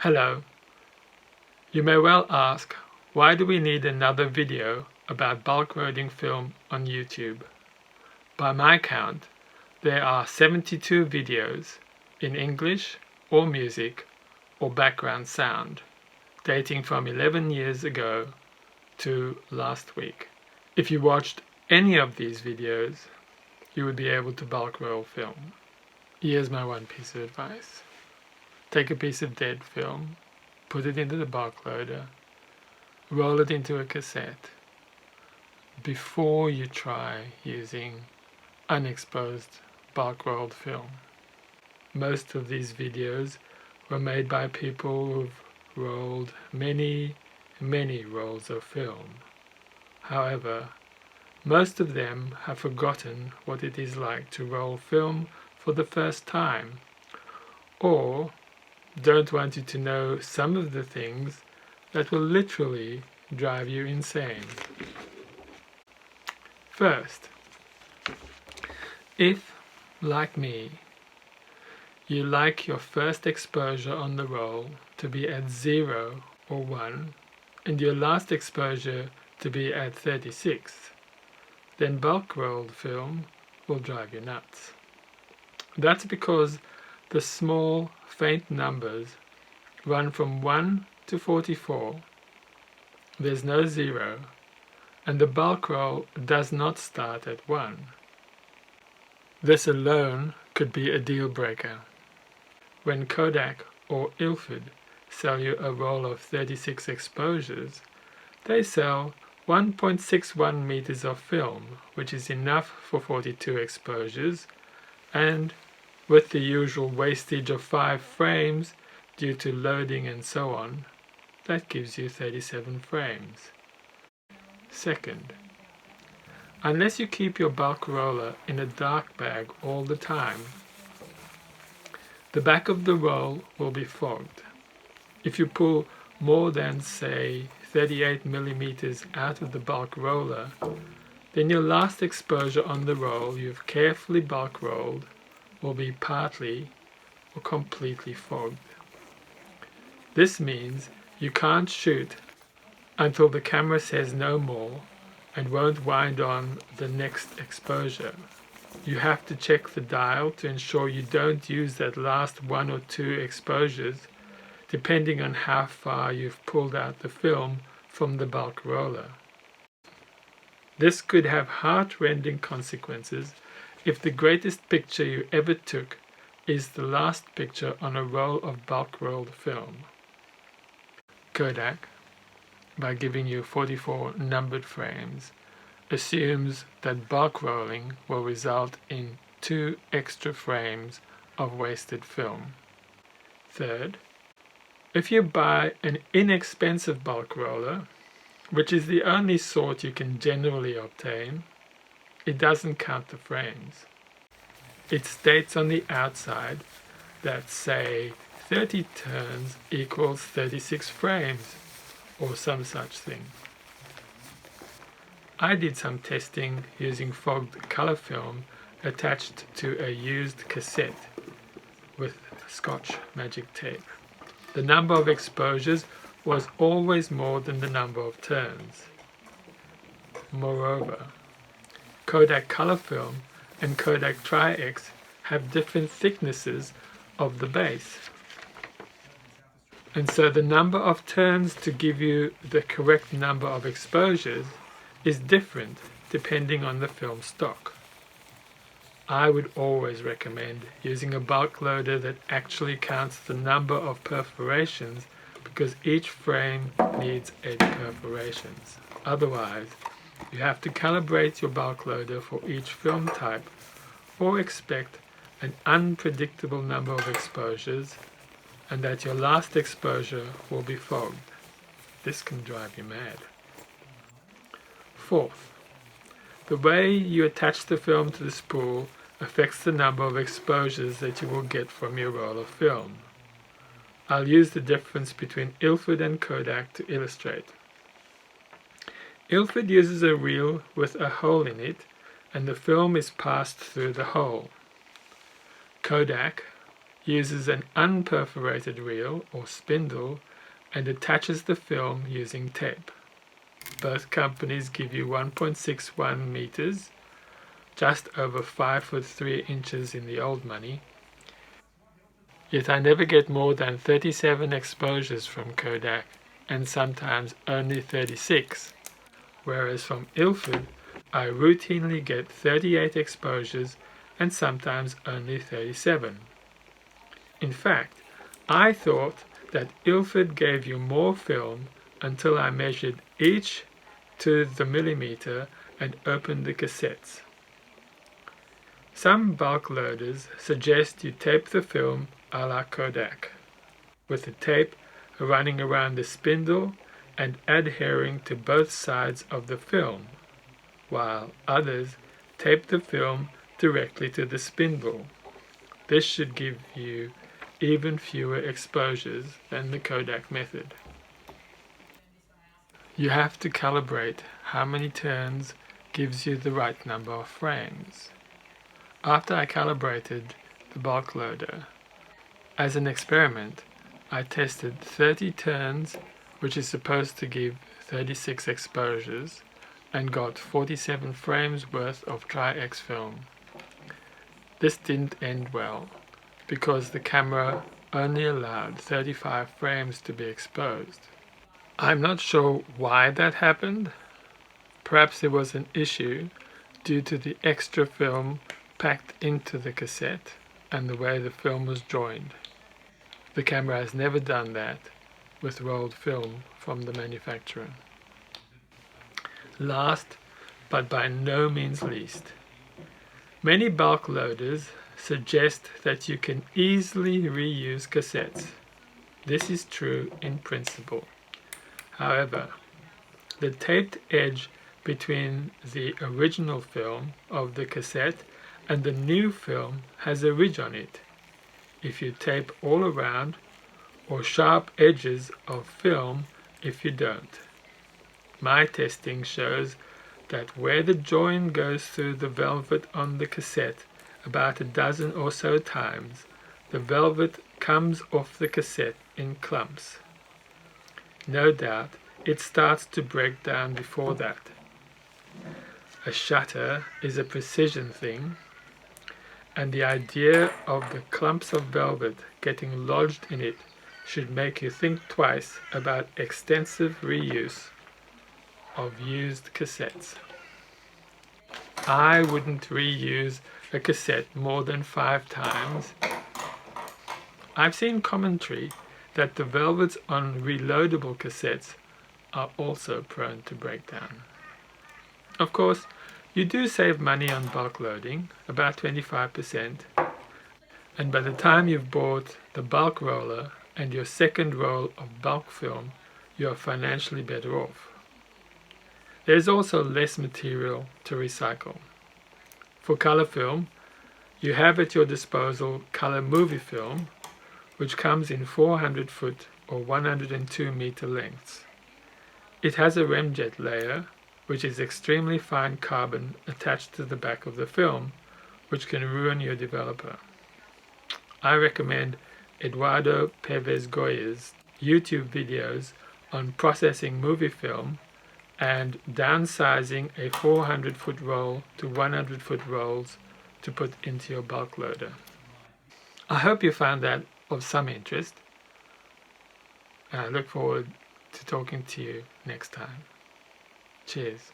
Hello. You may well ask, why do we need another video about bulk loading film on YouTube? By my count, there are 72 videos in English or music or background sound, dating from 11 years ago to last week. If you watched any of these videos, you would be able to bulk roll film. Here's my one piece of advice. Take a piece of dead film, put it into the bulk loader, roll it into a cassette before you try using unexposed bulk rolled film. Most of these videos were made by people who've rolled many rolls of film. However, most of them have forgotten what it is like to roll film for the first time, or don't want you to know some of the things that will literally drive you insane. First, if, like me, you like your first exposure on the roll to be at 0 or 1 and your last exposure to be at 36, then bulk rolled film will drive you nuts. That's because the small, faint numbers run from 1 to 44. There's no 0, and the bulk roll does not start at 1. This alone could be a deal breaker. When Kodak or Ilford sell you a roll of 36 exposures, they sell 1.61 meters of film, which is enough for 42 exposures, and with the usual wastage of 5 frames due to loading and so on, that gives you 37 frames. Second, unless you keep your bulk roller in a dark bag all the time, the back of the roll will be fogged. If you pull more than, say, 38 millimeters out of the bulk roller, then your last exposure on the roll you've carefully bulk rolled will be partly or completely fogged. This means you can't shoot until the camera says no more and won't wind on the next exposure. You have to check the dial to ensure you don't use that last 1 or 2 exposures, depending on how far you've pulled out the film from the bulk roller. This could have heart-rending consequences if the greatest picture you ever took is the last picture on a roll of bulk rolled film. Kodak, by giving you 44 numbered frames, assumes that bulk rolling will result in 2 extra frames of wasted film. Third, if you buy an inexpensive bulk roller, which is the only sort you can generally obtain, it doesn't count the frames. It states on the outside that, say, 30 turns equals 36 frames, or some such thing. I did some testing using fogged color film attached to a used cassette with Scotch magic tape. The number of exposures was always more than the number of turns. Moreover, Kodak color film and Kodak Tri-X have different thicknesses of the base. And so the number of turns to give you the correct number of exposures is different depending on the film stock. I would always recommend using a bulk loader that actually counts the number of perforations, because each frame needs 80 perforations. Otherwise, you have to calibrate your bulk loader for each film type, or expect an unpredictable number of exposures, and that your last exposure will be fogged. This can drive you mad. Fourth, the way you attach the film to the spool affects the number of exposures that you will get from your roll of film. I'll use the difference between Ilford and Kodak to illustrate. Ilford uses a reel with a hole in it, and the film is passed through the hole. Kodak uses an unperforated reel or spindle and attaches the film using tape. Both companies give you 1.61 meters, just over 5 foot 3 inches in the old money. Yet I never get more than 37 exposures from Kodak, and sometimes only 36, whereas from Ilford I routinely get 38 exposures and sometimes only 37. In fact, I thought that Ilford gave you more film until I measured each to the millimeter and opened the cassettes. Some bulk loaders suggest you tape the film a la Kodak, with the tape running around the spindle and adhering to both sides of the film, while others tape the film directly to the spindle. This should give you even fewer exposures than the Kodak method. You have to calibrate how many turns gives you the right number of frames. After I calibrated the bulk loader, as an experiment, I tested 30 turns, which is supposed to give 36 exposures, and got 47 frames worth of Tri-X film. This didn't end well, because the camera only allowed 35 frames to be exposed. I'm not sure why that happened. Perhaps there was an issue due to the extra film packed into the cassette and the way the film was joined. The camera has never done that with rolled film from the manufacturer. Last, but by no means least, many bulk loaders suggest that you can easily reuse cassettes. This is true in principle. However, the taped edge between the original film of the cassette and the new film has a ridge on it. If you tape all around, or sharp edges of film if you don't. My testing shows that where the join goes through the velvet on the cassette about a dozen or so times, the velvet comes off the cassette in clumps. No doubt it starts to break down before that. A shutter is a precision thing, and the idea of the clumps of velvet getting lodged in it should make you think twice about extensive reuse of used cassettes. I wouldn't reuse a cassette more than 5 times. I've seen commentary that the velvets on reloadable cassettes are also prone to breakdown. Of course, you do save money on bulk loading, about 25%, and by the time you've bought the bulk roller and your second roll of bulk film, you are financially better off. There is also less material to recycle. For color film, you have at your disposal color movie film, which comes in 400 foot or 102 meter lengths. It has a remjet layer, which is extremely fine carbon attached to the back of the film, which can ruin your developer. I recommend Eduardo Pérez Goya's YouTube videos on processing movie film and downsizing a 400 foot roll to 100 foot rolls to put into your bulk loader. I hope you found that of some interest, and I look forward to talking to you next time. Cheers.